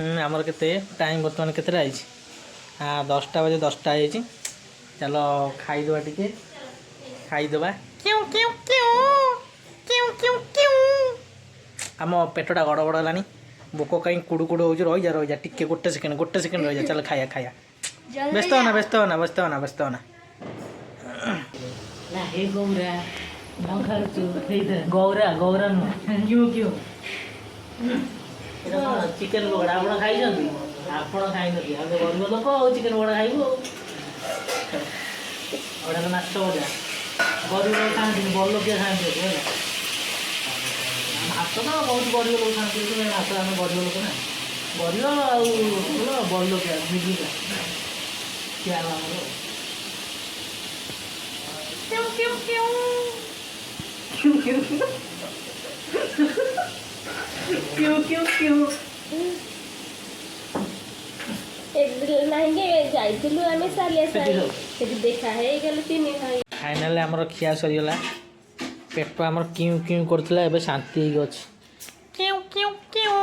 आमर के टाइम बर्तमान के आई 10टा बजे 10टा आई। चल खाईदे टे खाईदे आम पेटा गड़ गड़ है भोक कहीं कुड़ू कुड़ू हो रही जा टे गोटे सेकेंड रही जा। चल खाया खाया व्यस्त होना व्यस्त होना व्यस्त होना व्यस्त होना गौरा गौरा क्यों क्यों चिकेन पकड़ा आप खाई आप खाई गरीब लोक चिकेन पकड़ा खाइबू नाच भजा गरीब लोग खाती बड़ लोक खाती हाथ तो बहुत गरीब लोग खाती हाथ आम गरीब लोक ना गरीब बड़ लोक मिडिल क्या क्यों क्यों क्यों फाइनाल आमर खिया सरीगला पेट आमर क्यों क्यों करथिला एबे शांति हो गछ क्यों क्यों क्यों।